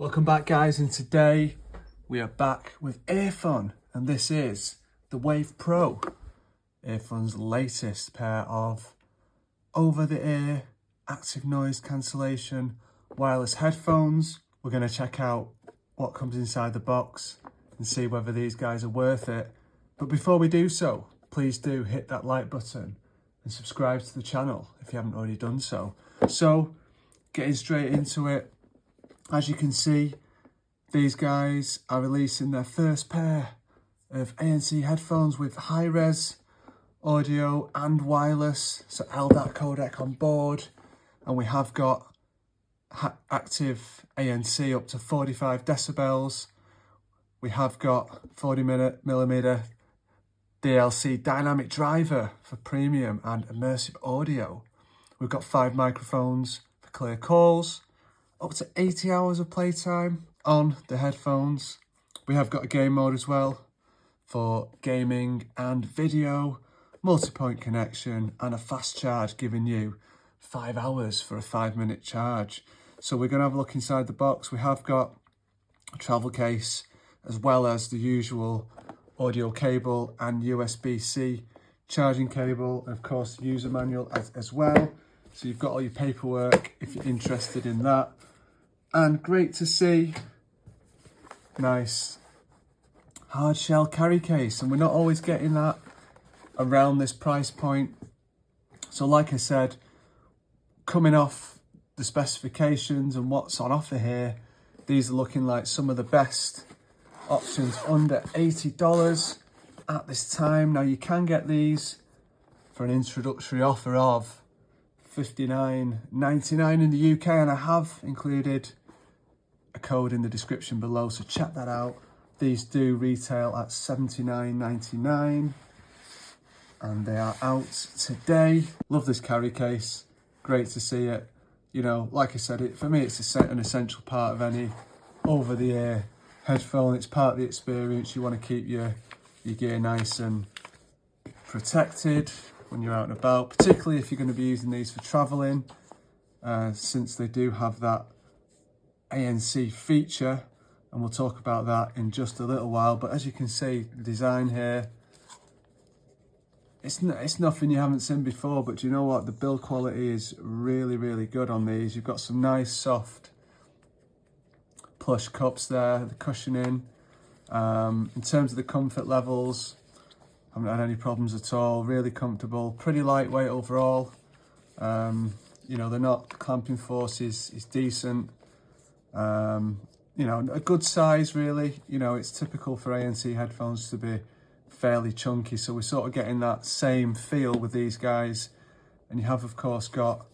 Welcome back, guys, and today we are back with EarFun, and this is the wavepro, EarFun's latest pair of over-the-ear active noise cancellation wireless headphones. We're going to check out what comes inside the box and see whether these guys are worth it. But before we do so, please do hit that like button and subscribe to the channel if you haven't already done so. So, getting straight into it, as you can see, these guys are releasing their first pair of ANC headphones with high-res audio and wireless, so LDAC codec on board, and we have got active ANC up to 45 decibels. We have got 40mm DLC dynamic driver for premium and immersive audio. We've got 5 microphones for clear calls, up to 80 hours of playtime on the headphones. We have got a game mode as well for gaming and video, multi-point connection and a fast charge, giving you 5 hours for a 5-minute charge. So we're going to have a look inside the box. We have got a travel case as well as the usual audio cable and USB-C charging cable, and of course the user manual as well. So you've got all your paperwork if you're interested in that. And great to see, nice hard shell carry case, and we're not always getting that around this price point. So like I said, coming off the specifications and what's on offer here, these are looking like some of the best options under $80 at this time. Now you can get these for an introductory offer of $59.99 in the UK, and I have included a code in the description below, so check that out. These do retail at $79.99 and they are out today. Love this carry case, great to see it. You know, like I said, for me it's an essential part of any over-the-ear headphone. It's part of the experience. You want to keep your gear nice and protected when you're out and about, particularly if you're going to be using these for traveling, since they do have that ANC feature, and we'll talk about that in just a little while. But as you can see, the design here, it's nothing you haven't seen before, but do you know what? The build quality is really, really good on these. You've got some nice soft plush cups there, the cushioning. In terms of the comfort levels, I haven't had any problems at all. Really comfortable, pretty lightweight overall. You know, they're not, clamping force is decent. You know, a good size really. You know, it's typical for ANC headphones to be fairly chunky, so we're sort of getting that same feel with these guys. And you have of course got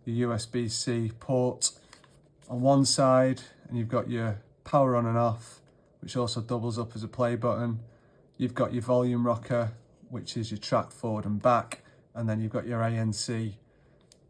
the USB-C port on one side, and you've got your power on and off, which also doubles up as a play button. You've got your volume rocker, which is your track forward and back, and then you've got your ANC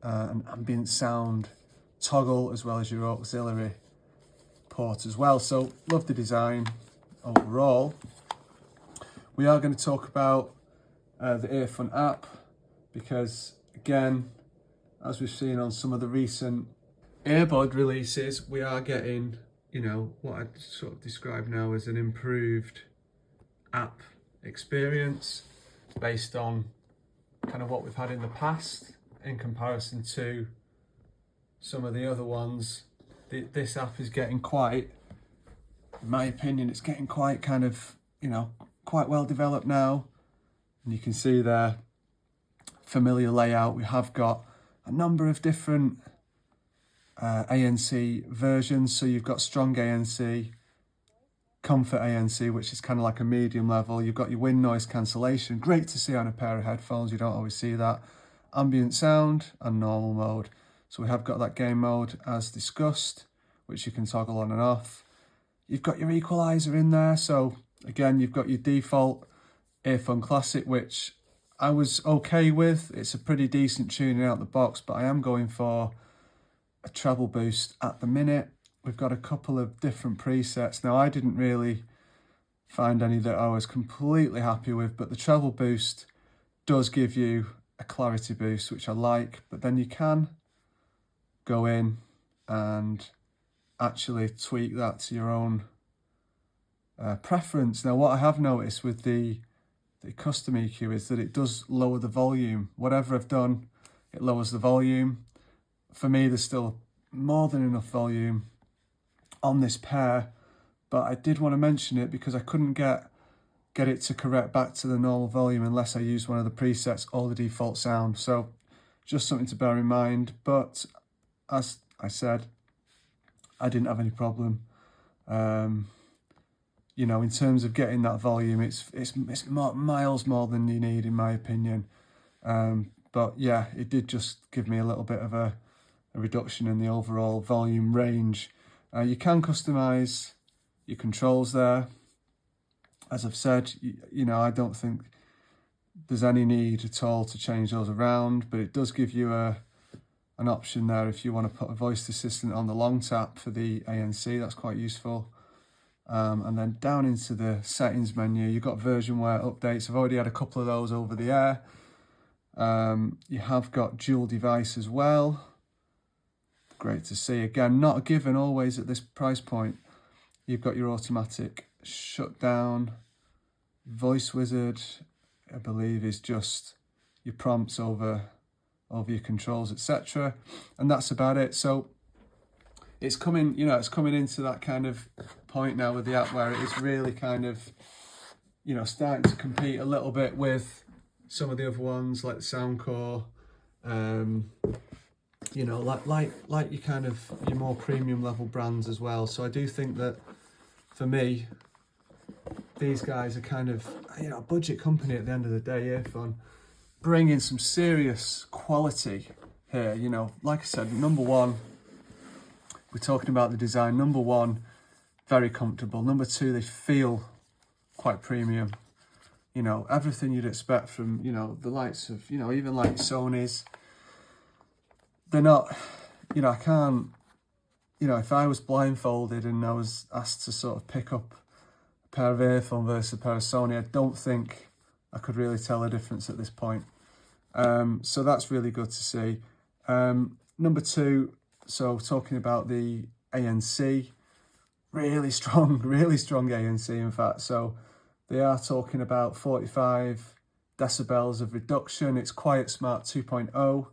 and ambient sound toggle, as well as your auxiliary port as well. So love the design overall. We are going to talk about the EarFun app, because again, as we've seen on some of the recent earbud releases, we are getting, you know, what I'd sort of describe now as an improved app experience based on kind of what we've had in the past in comparison to some of the other ones. This app is getting quite, in my opinion, it's getting quite kind of, you know, quite well developed now. And you can see there, familiar layout. We have got a number of different ANC versions. So you've got strong ANC, comfort ANC, which is kind of like a medium level. You've got your wind noise cancellation, great to see on a pair of headphones. You don't always see that. Ambient sound and normal mode. So we have got that game mode as discussed, which you can toggle on and off. You've got your equalizer in there. So again, you've got your default EarFun Classic, which I was okay with. It's a pretty decent tuning out the box, but I am going for a treble boost at the minute. We've got a couple of different presets. Now, I didn't really find any that I was completely happy with, but the treble boost does give you a clarity boost, which I like, but then you can go in and actually tweak that to your own preference. Now, what I have noticed with the custom EQ is that it does lower the volume. Whatever I've done, it lowers the volume. For me, there's still more than enough volume on this pair, but I did want to mention it because I couldn't get it to correct back to the normal volume unless I used one of the presets or the default sound. So just something to bear in mind. But as I said, I didn't have any problem. You know, in terms of getting that volume, it's miles more than you need, in my opinion. But yeah, it did just give me a little bit of a reduction in the overall volume range. You can customize your controls there. As I've said, you know, I don't think there's any need at all to change those around, but it does give you an option there if you want to put a voice assistant on the long tap for the ANC. That's quite useful. And then down into the settings menu, you've got versionware updates. I've already had a couple of those over the air. You have got dual device as well. Great to see. Again, not a given always at this price point. You've got your automatic shutdown. Voice wizard, I believe, is just your prompts over your controls, etc. And that's about it. So it's coming, you know, it's coming into that kind of point now with the app where it is really kind of, you know, starting to compete a little bit with some of the other ones like the Soundcore, you know, like your kind of your more premium level brands as well. So I do think that for me, these guys are kind of, you know, a budget company at the end of the day. EarFun bringing some serious quality here. You know, like I said, number one, we're talking about the design. Number one, very comfortable. Number two, they feel quite premium. You know, everything you'd expect from, you know, the likes of, you know, even like Sony's. They're not, you know, I can't, you know, if I was blindfolded and I was asked to sort of pick up a pair of EarFun versus a pair of Sony, I don't think I could really tell the difference at this point. So that's really good to see. Number two, so talking about the ANC, really strong ANC in fact. So they are talking about 45 decibels of reduction. It's Quiet Smart 2.0,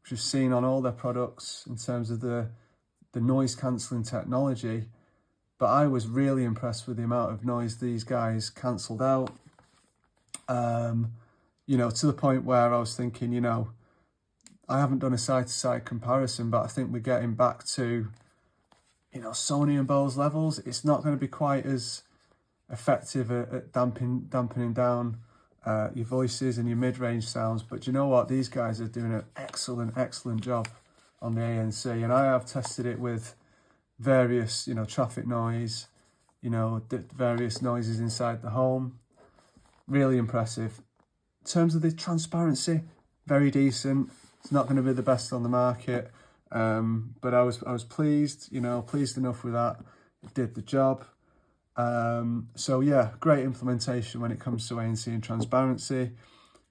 which we've seen on all their products in terms of the noise cancelling technology. But I was really impressed with the amount of noise these guys cancelled out. You know, to the point where I was thinking, you know, I haven't done a side-to-side comparison, but I think we're getting back to, you know, Sony and Bose levels. It's not going to be quite as effective at dampening down your voices and your mid-range sounds. But you know what? These guys are doing an excellent job on the ANC. And I have tested it with various, you know, traffic noise, you know, various noises inside the home. Really impressive. In terms of the transparency, very decent. It's not going to be the best on the market, but I was pleased, you know, pleased enough with that. It did the job. So yeah, great implementation when it comes to ANC and transparency.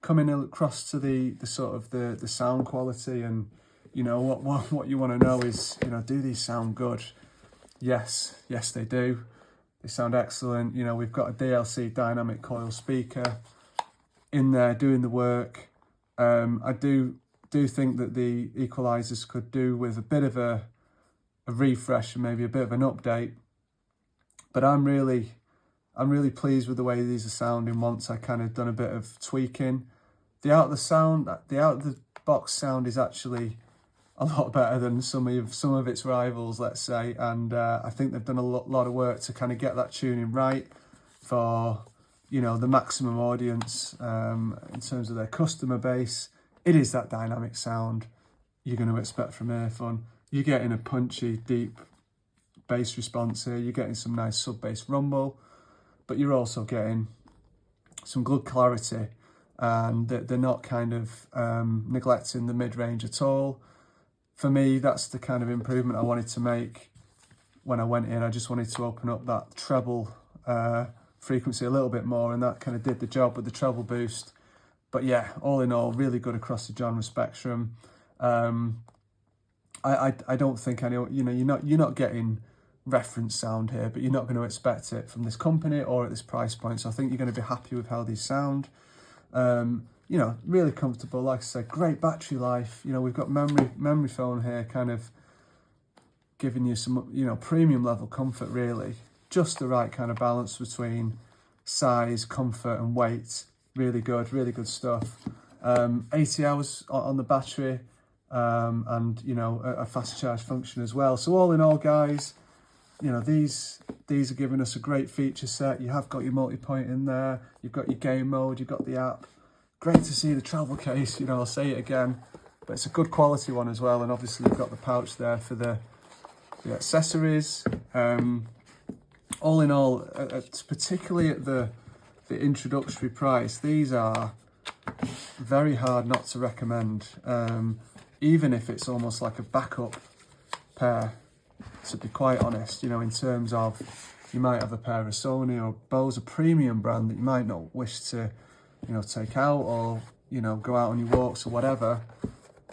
Coming across to the sort of the sound quality, and you know what you want to know is, you know, do these sound good? Yes they do. They sound excellent. You know, we've got a DLC dynamic coil speaker in there doing the work. I do think that the equalizers could do with a bit of a refresh and maybe a bit of an update. But I'm really pleased with the way these are sounding once I kind of done a bit of tweaking. The out of the box sound is actually a lot better than some of its rivals, let's say. And I think they've done a lot of work to kind of get that tuning right for, you know, the maximum audience in terms of their customer base. It is that dynamic sound you're going to expect from EarFun. You're getting a punchy, deep bass response here. You're getting some nice sub-bass rumble, but you're also getting some good clarity, and they're not kind of neglecting the mid-range at all. For me, that's the kind of improvement I wanted to make when I went in. I just wanted to open up that treble frequency a little bit more, and that kind of did the job with the treble boost. But yeah, all in all, really good across the genre spectrum. I don't think you're not getting reference sound here, but you're not going to expect it from this company or at this price point. So I think you're going to be happy with how these sound. You know, really comfortable. Like I said, great battery life. You know, we've got memory foam here, kind of giving you some, you know, premium level comfort, really. Just the right kind of balance between size, comfort and weight. Really good stuff. 80 hours on the battery, and, you know, a fast charge function as well. So all in all, guys, you know, these are giving us a great feature set. You have got your multi-point in there. You've got your game mode. You've got the app. Great to see the travel case, you know, I'll say it again, but it's a good quality one as well. And obviously you've got the pouch there for the accessories. All in all, particularly at the introductory price, these are very hard not to recommend, even if it's almost like a backup pair, to be quite honest. You know, in terms of, you might have a pair of Sony or Bose, a premium brand that you might not wish to, you know, take out, or, you know, go out on your walks or whatever.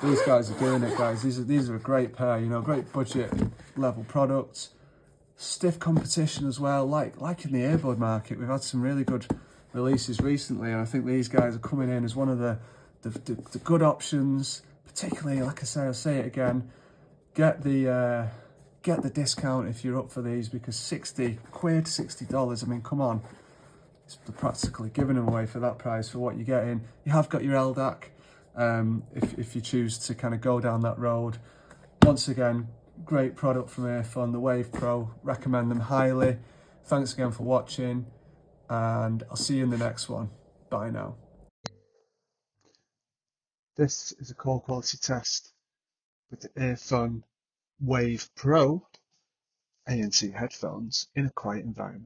These guys are doing it, guys. These are a great pair, you know, great budget level products. Stiff competition as well, like in the earbud market. We've had some really good releases recently, and I think these guys are coming in as one of the good options. Particularly, like I say, I'll say it again, get the discount if you're up for these, because 60 quid, $60, I mean, come on. They're practically giving them away for that price for what you're getting. You have got your LDAC, if you choose to kind of go down that road. Once again, great product from EarFun, the wavepro, recommend them highly. Thanks again for watching, and I'll see you in the next one. Bye now. This is a call quality test with the EarFun Wave Pro ANC headphones in a quiet environment.